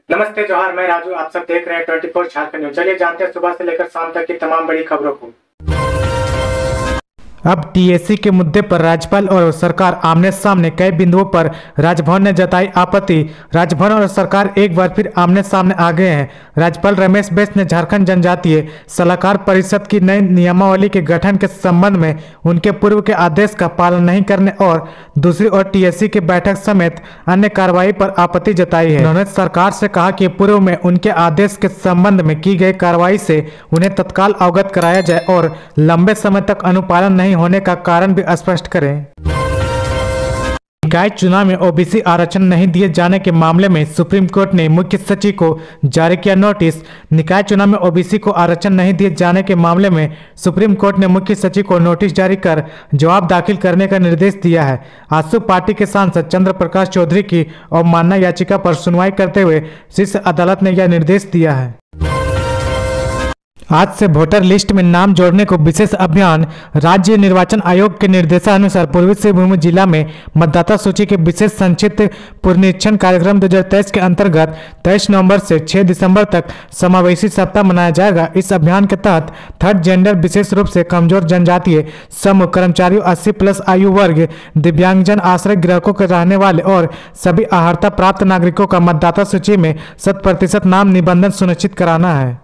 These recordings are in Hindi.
नमस्ते जोहार, मैं राजू। आप सब देख रहे हैं 24 झारखंड न्यूज। चलिए जानते हैं सुबह से लेकर शाम तक की तमाम बड़ी खबरों को। अब टीएसी के मुद्दे पर राज्यपाल और सरकार आमने सामने। कई बिंदुओं पर राजभवन ने जताई आपत्ति। राजभवन और सरकार एक बार फिर आमने सामने आ गए हैं। राज्यपाल रमेश बैस ने झारखंड जनजातीय सलाहकार परिषद की नई नियमावली के गठन के संबंध में उनके पूर्व के आदेश का पालन नहीं करने और दूसरी ओर टीएसी की बैठक समेत अन्य कार्रवाई पर आपत्ति जताई है। उन्होंने सरकार से कहा कि पूर्व में उनके आदेश के संबंध में की गई कार्रवाई से उन्हें तत्काल अवगत कराया जाए और लंबे समय तक अनुपालन नहीं होने का कारण भी स्पष्ट करें। निकाय चुनाव में ओबीसी आरक्षण नहीं दिए जाने के मामले में सुप्रीम कोर्ट ने मुख्य सचिव को जारी किया नोटिस। निकाय चुनाव में ओबीसी को आरक्षण नहीं दिए जाने के मामले में सुप्रीम कोर्ट ने मुख्य सचिव को नोटिस जारी कर जवाब दाखिल करने का निर्देश दिया है। आजसू पार्टी के सांसद चंद्र प्रकाश चौधरी की अवमानना याचिका पर सुनवाई करते हुए शीर्ष अदालत ने यह निर्देश दिया है। आज से वोटर लिस्ट में नाम जोड़ने को विशेष अभियान। राज्य निर्वाचन आयोग के निर्देशानुसार पूर्वी सिंहभूम जिला में मतदाता सूची के विशेष संक्षिप्त पुनरीक्षण कार्यक्रम 2023 के अंतर्गत 23 नवंबर से 6 दिसंबर तक समावेशी सप्ताह मनाया जाएगा। इस अभियान के तहत थर्ड जेंडर, विशेष रूप से कमजोर जनजातीय समूह, कर्मचारियों, 80+ आयु वर्ग, दिव्यांगजन, आश्रय गृहों के रहने वाले और सभी अर्हता प्राप्त नागरिकों का मतदाता सूची में 100% नाम निबंधन सुनिश्चित कराना है।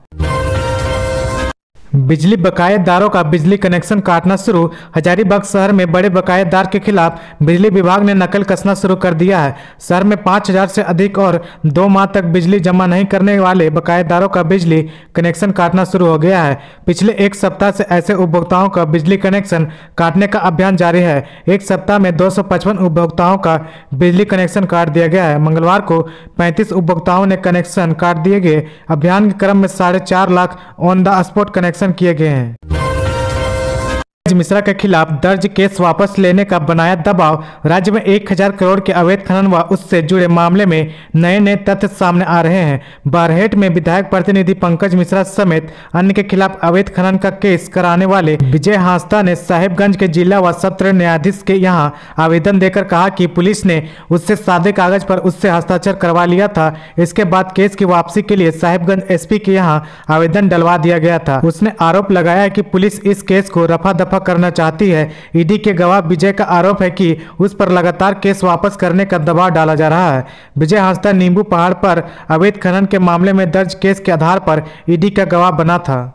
बिजली बकायेदारों का बिजली कनेक्शन काटना शुरू। हजारीबाग शहर में बड़े बकायेदार के खिलाफ बिजली विभाग ने नकल कसना शुरू कर दिया है। शहर में 5000 से अधिक और 2 माह तक बिजली जमा नहीं करने वाले बकायेदारों का बिजली कनेक्शन काटना शुरू हो गया है। पिछले एक सप्ताह से ऐसे उपभोक्ताओं का बिजली कनेक्शन काटने का अभियान जारी है। एक सप्ताह में 255 उपभोक्ताओं का बिजली कनेक्शन काट दिया गया है। मंगलवार को 35 उपभोक्ताओं ने कनेक्शन काट दिए गए। अभियान के क्रम में 4.5 lakh on the spot connection किए गए हैं। मिश्रा के खिलाफ दर्ज केस वापस लेने का बनाया दबाव। राज्य में 1000 करोड़ के अवैध खनन व उससे जुड़े मामले में नए तथ्य सामने आ रहे हैं। बरहेट में विधायक प्रतिनिधि पंकज मिश्रा समेत अन्य के खिलाफ अवैध खनन का केस कराने वाले विजय हांसदा ने साहिबगंज के जिला व सत्र न्यायाधीश के यहां आवेदन देकर कहा कि पुलिस ने उससे सादे कागज पर उससे हस्ताक्षर करवा लिया था। इसके बाद केस की वापसी के लिए साहिबगंज एसपी के यहां आवेदन डलवा दिया गया था। उसने आरोप लगाया कि पुलिस इस केस को रफा दफा करना चाहती है। ईडी के गवाह विजय का आरोप है कि उस पर लगातार केस वापस करने का दबाव डाला जा रहा है। विजय हांसदा नींबू पहाड़ पर अवैध खनन के मामले में दर्ज केस के आधार पर ईडी का गवाह बना था।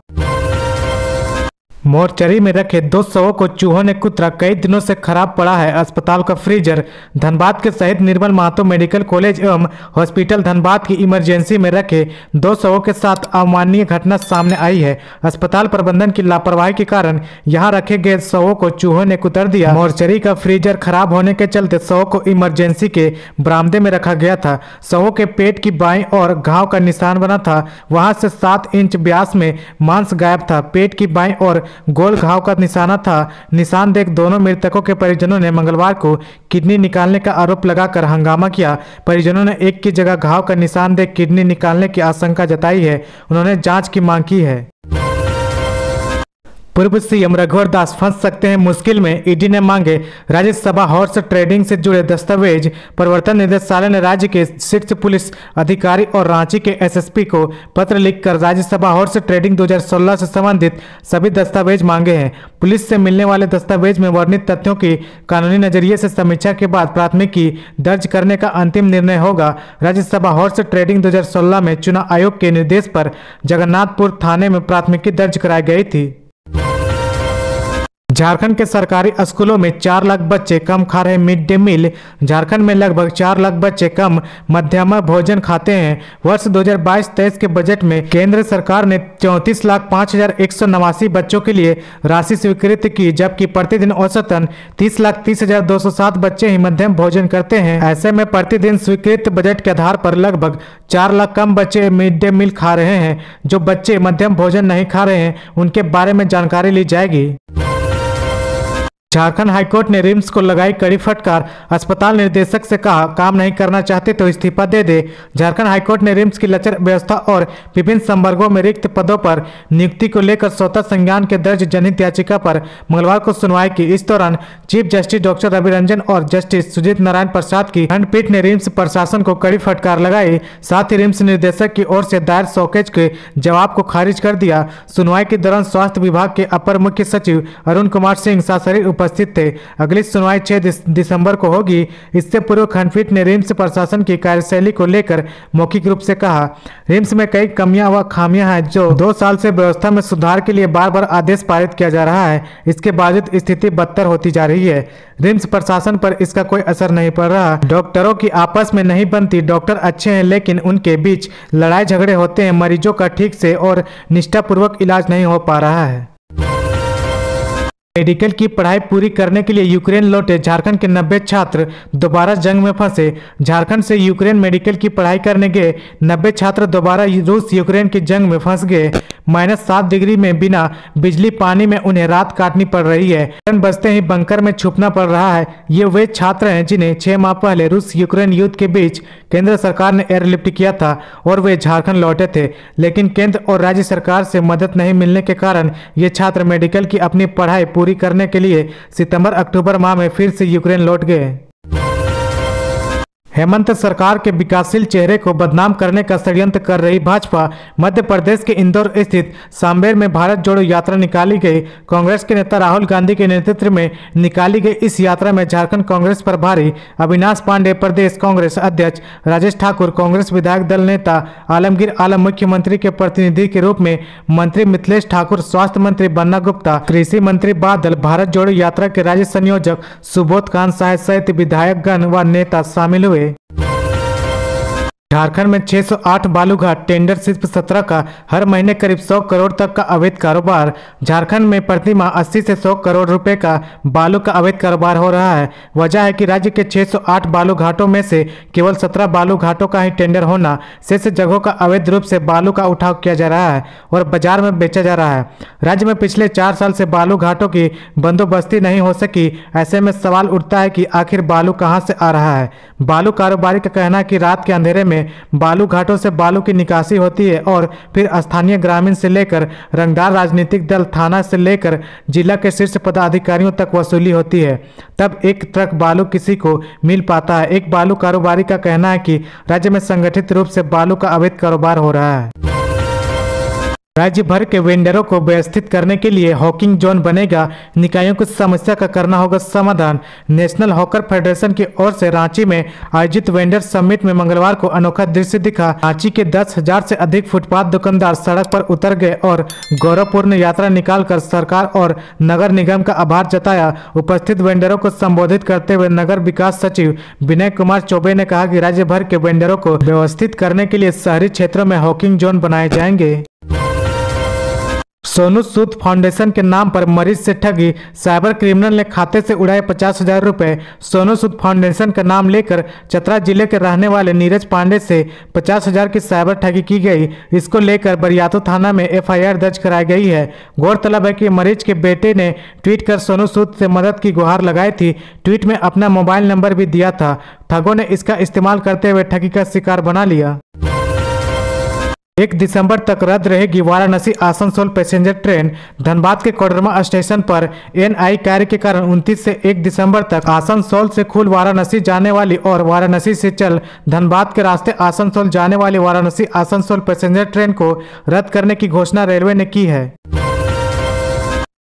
मोर्चरी में रखे 2 शवों को चूहों ने कुतरा। कई दिनों से खराब पड़ा है अस्पताल का फ्रीजर। धनबाद के शहीद निर्मल महतो मेडिकल कॉलेज एवं हॉस्पिटल धनबाद की इमरजेंसी में रखे 2 शवों के साथ अमानवीय घटना सामने आई है। अस्पताल प्रबंधन की लापरवाही के कारण यहां रखे गए शवों को चूहों ने कुतर दिया। मोर्चरी का फ्रीजर खराब होने के चलते शवों को इमरजेंसी के बरामदे में रखा गया था। शवों के पेट की बाईं ओर घाव का निशान बना था। वहां से 7 इंच व्यास में मांस गायब था। पेट की बाईं ओर गोल घाव का निशाना था। निशान देख दोनों मृतकों के परिजनों ने मंगलवार को किडनी निकालने का आरोप लगाकर हंगामा किया। परिजनों ने एक की जगह घाव का निशान देख किडनी निकालने की आशंका जताई है। उन्होंने जांच की मांग की है। पूर्व सीएम रघुवर दास फंस सकते हैं मुश्किल में। ईडी ने मांगे राज्यसभा हॉर्स ट्रेडिंग से जुड़े दस्तावेज। प्रवर्तन निदेशालय ने राज्य के शीर्ष पुलिस अधिकारी और रांची के एसएसपी को पत्र लिखकर राज्यसभा हॉर्स ट्रेडिंग 2016 से संबंधित सभी दस्तावेज मांगे हैं। पुलिस से मिलने वाले दस्तावेज में वर्णित तथ्यों की कानूनी नजरिए से समीक्षा के बाद प्राथमिकी दर्ज करने का अंतिम निर्णय होगा। राज्यसभा हॉर्स ट्रेडिंग 2016 में चुनाव आयोग के निर्देश पर जगन्नाथपुर थाने में प्राथमिकी दर्ज कराई गई थी। झारखंड के सरकारी स्कूलों में 4 लाख बच्चे कम खा रहे मिड डे मील। झारखंड में लगभग 4 लाख बच्चे कम मध्यमा भोजन खाते हैं। वर्ष 2022-23 के बजट में केंद्र सरकार ने 34,05,189 बच्चों के लिए राशि स्वीकृत की, जबकि प्रतिदिन औसतन 30,30,207 बच्चे ही मध्यम भोजन करते हैं। ऐसे में प्रतिदिन स्वीकृत बजट के आधार पर लगभग 4 लाख कम बच्चे मिड डे मील खा रहे हैं। जो बच्चे मध्यम भोजन नहीं खा रहे हैं उनके बारे में जानकारी ली जाएगी। झारखंड हाईकोर्ट ने रिम्स को लगाई कड़ी फटकार। अस्पताल निदेशक से कहा, काम नहीं करना चाहते तो इस्तीफा दे दे। झारखंड हाईकोर्ट ने रिम्स की लचर व्यवस्था और विभिन्न संवर्गों में रिक्त पदों पर नियुक्ति को लेकर स्वतः संज्ञान के दर्ज जनहित याचिका पर मंगलवार को सुनवाई की। इस दौरान chief justice doctor Ravi Ranjan और जस्टिस सुजीत नारायण प्रसाद की खंडपीठ ने रिम्स प्रशासन को कड़ी फटकार लगाई। साथ ही रिम्स निदेशक की ओर से दायर शोकेज के जवाब को खारिज कर दिया। सुनवाई के दौरान स्वास्थ्य विभाग के अपर मुख्य सचिव अरुण कुमार सिंह सशरीर उपस्थित थे। अगली सुनवाई 6 दिसंबर को होगी। इससे पूर्व खंडपीठ ने रिम्स प्रशासन की कार्यशैली को लेकर मौखिक रूप से कहा, रिम्स में कई कमियां व खामियां हैं जो 2 साल से व्यवस्था में सुधार के लिए बार बार आदेश पारित किया जा रहा है। इसके बावजूद स्थिति बदतर होती जा रही है। रिम्स प्रशासन पर इसका कोई असर नहीं पड़ रहा। डॉक्टरों की आपस में नहीं बनती। डॉक्टर अच्छे हैं लेकिन उनके बीच लड़ाई झगड़े होते हैं। मरीजों का ठीक से और निष्ठापूर्वक इलाज नहीं हो पा रहा है। मेडिकल की पढ़ाई पूरी करने के लिए यूक्रेन लौटे झारखंड के 90 छात्र दोबारा जंग में फंसे। झारखंड से यूक्रेन मेडिकल की पढ़ाई करने गए 90 छात्र दोबारा रूस यूक्रेन की जंग में फंस गए। -7 डिग्री में बिना बिजली पानी में उन्हें रात काटनी पड़ रही है। बजते ही बंकर में छुपना पड़ रहा है। ये वे छात्र हैं जिन्हें 6 माह पहले रूस यूक्रेन युद्ध के बीच केंद्र सरकार ने एयरलिफ्ट किया था और वे झारखंड लौटे थे, लेकिन केंद्र और राज्य सरकार से मदद नहीं मिलने के कारण ये छात्र मेडिकल की अपनी पढ़ाई पूरी करने के लिए सितंबर-अक्टूबर माह में फिर से यूक्रेन लौट गए। हेमंत सरकार के विकासशील चेहरे को बदनाम करने का षड्यंत्र कर रही भाजपा। मध्य प्रदेश के इंदौर स्थित सांबेर में भारत जोड़ो यात्रा निकाली गई। कांग्रेस के नेता राहुल गांधी के नेतृत्व में निकाली गई इस यात्रा में झारखंड कांग्रेस प्रभारी अविनाश पांडे, प्रदेश कांग्रेस अध्यक्ष राजेश ठाकुर, कांग्रेस विधायक दल नेता आलमगीर आलम, मुख्यमंत्री के प्रतिनिधि के रूप में मंत्री मिथिलेश ठाकुर, स्वास्थ्य मंत्री बन्ना गुप्ता, कृषि मंत्री बादल, भारत जोड़ो यात्रा के राज्य संयोजक सुबोध कांत साहे सहित विधायकगण व नेता शामिल हुए। झारखंड में 608 बालूघाट टेंडर सिर्फ 17 का, हर महीने करीब 100 करोड़ तक का अवैध कारोबार। झारखंड में प्रति माह 80 से 100 करोड़ रुपए का बालू का अवैध कारोबार हो रहा है। वजह है कि राज्य के 608 बालू घाटों में से केवल 17 बालू घाटों का ही टेंडर होना, शेष जगहों का अवैध रूप से बालू का उठाव किया जा रहा है और बाजार में बेचा जा रहा है। राज्य में पिछले 4 साल से बालू घाटों की बंदोबस्ती नहीं हो सकी। ऐसे में सवाल उठता है कि आखिर बालू कहाँ से आ रहा है। बालू कारोबारी का कहना है कि रात के अंधेरे में बालू घाटों से बालू की निकासी होती है और फिर स्थानीय ग्रामीण से लेकर रंगदार राजनीतिक दल, थाना से लेकर जिला के शीर्ष पदाधिकारियों तक वसूली होती है। तब एक ट्रक बालू किसी को मिल पाता है। एक बालू कारोबारी का कहना है कि राज्य में संगठित रूप से बालू का अवैध कारोबार हो रहा है। राज्य भर के वेंडरों को व्यवस्थित करने के लिए हॉकिंग जोन बनेगा। निकायों को समस्या का करना होगा समाधान। नेशनल हॉकर फेडरेशन की ओर से रांची में आयोजित वेंडर समिट में मंगलवार को अनोखा दृश्य दिखा। रांची के 10,000 से अधिक फुटपाथ दुकानदार सड़क पर उतर गए और गौरवपूर्ण यात्रा निकालकर सरकार और नगर निगम का आभार जताया। उपस्थित वेंडरों को संबोधित करते हुए नगर विकास सचिव विनय कुमार चौबे ने कहा कि राज्य भर के वेंडरों को व्यवस्थित करने के लिए शहरी क्षेत्रों में हॉकिंग जोन बनाए जाएंगे। सोनू सूद फाउंडेशन के नाम पर मरीज से ठगी, साइबर क्रिमिनल ने खाते से उड़ाए 50,000 रुपए। सोनू सूद फाउंडेशन का नाम लेकर चतरा जिले के रहने वाले नीरज पांडे से 50,000 की साइबर ठगी की गई। इसको लेकर बरियातू थाना में FIR दर्ज कराई गई है। गौरतलब है कि मरीज के बेटे ने ट्वीट कर सोनू सूद से मदद की गुहार लगाई थी। ट्वीट में अपना मोबाइल नंबर भी दिया था। ठगों ने इसका इस्तेमाल करते हुए ठगी का शिकार बना लिया। 1 दिसंबर तक रद्द रहेगी वाराणसी आसनसोल पैसेंजर ट्रेन। धनबाद के कोडरमा स्टेशन पर NI कार्य के कारण 29 से 1 दिसंबर तक आसनसोल से खुल वाराणसी जाने वाली और वाराणसी से चल धनबाद के रास्ते आसनसोल जाने वाली वाराणसी आसनसोल पैसेंजर ट्रेन को रद्द करने की घोषणा रेलवे ने की है।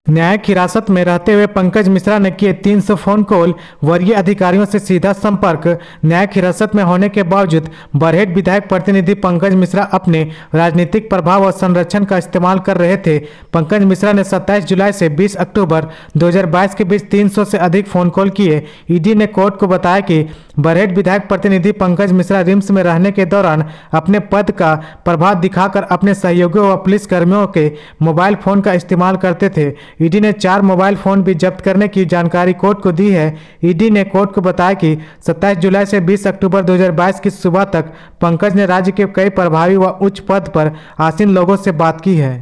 न्यायिक हिरासत में रहते हुए पंकज मिश्रा ने किए 300 फोन कॉल, वरीय अधिकारियों से सीधा संपर्क। न्यायिक हिरासत में होने के बावजूद बरहेट विधायक प्रतिनिधि पंकज मिश्रा अपने राजनीतिक प्रभाव और संरक्षण का इस्तेमाल कर रहे थे। पंकज मिश्रा ने 27 जुलाई से 20 अक्टूबर 2022 के बीच 300 से अधिक फोन कॉल किए। ईडी ने कोर्ट को बताया कि बरहेट विधायक प्रतिनिधि पंकज मिश्रा रिम्स में रहने के दौरान अपने पद का प्रभाव दिखाकर अपने सहयोगियों व पुलिस कर्मियों के मोबाइल फोन का इस्तेमाल करते थे। ईडी ने 4 मोबाइल फोन भी जब्त करने की जानकारी कोर्ट को दी है। ईडी ने कोर्ट को बताया कि 27 जुलाई से 20 अक्टूबर 2022 की सुबह तक पंकज ने राज्य के कई प्रभावी व उच्च पद पर आसीन लोगों से बात की है।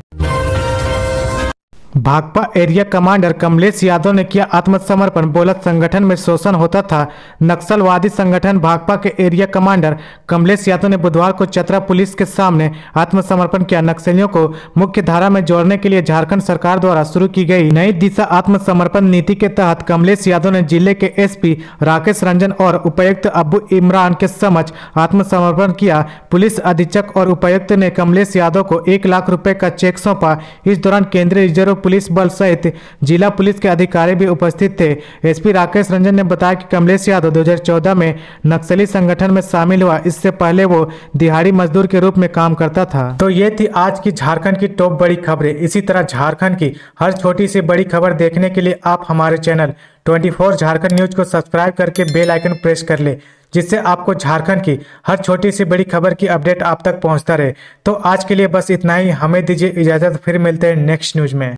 भाकपा एरिया कमांडर कमलेश यादव ने किया आत्मसमर्पण, बोला संगठन में शोषण होता था। नक्सलवादी संगठन भाकपा के एरिया कमांडर कमलेश यादव ने बुधवार को चतरा पुलिस के सामने आत्मसमर्पण किया। नक्सलियों को मुख्य धारा में जोड़ने के लिए झारखंड सरकार द्वारा शुरू की गई नई दिशा आत्मसमर्पण नीति के तहत कमलेश यादव ने जिले के एसपी राकेश रंजन और उपायुक्त अब्बू इमरान के समक्ष आत्मसमर्पण किया। पुलिस अधीक्षक और उपायुक्त ने कमलेश यादव को 1 लाख रुपए का चेक सौंपा। इस दौरान केंद्रीय रिजर्व पुलिस बल सहित जिला पुलिस के अधिकारी भी उपस्थित थे। एसपी राकेश रंजन ने बताया कि कमलेश यादव 2014 में नक्सली संगठन में शामिल हुआ। इससे पहले वो दिहाड़ी मजदूर के रूप में काम करता था। तो ये थी आज की झारखंड की टॉप बड़ी खबरें। इसी तरह झारखंड की हर छोटी सी बड़ी खबर देखने के लिए आप हमारे चैनल 24 झारखंड न्यूज को सब्सक्राइब करके बेल आइकन प्रेस कर ले, जिससे आपको झारखंड की हर छोटी सी बड़ी खबर की अपडेट आप तक पहुंचता रहे। तो आज के लिए बस इतना ही। हमें दीजिए इजाजत, फिर मिलते हैं नेक्स्ट न्यूज में।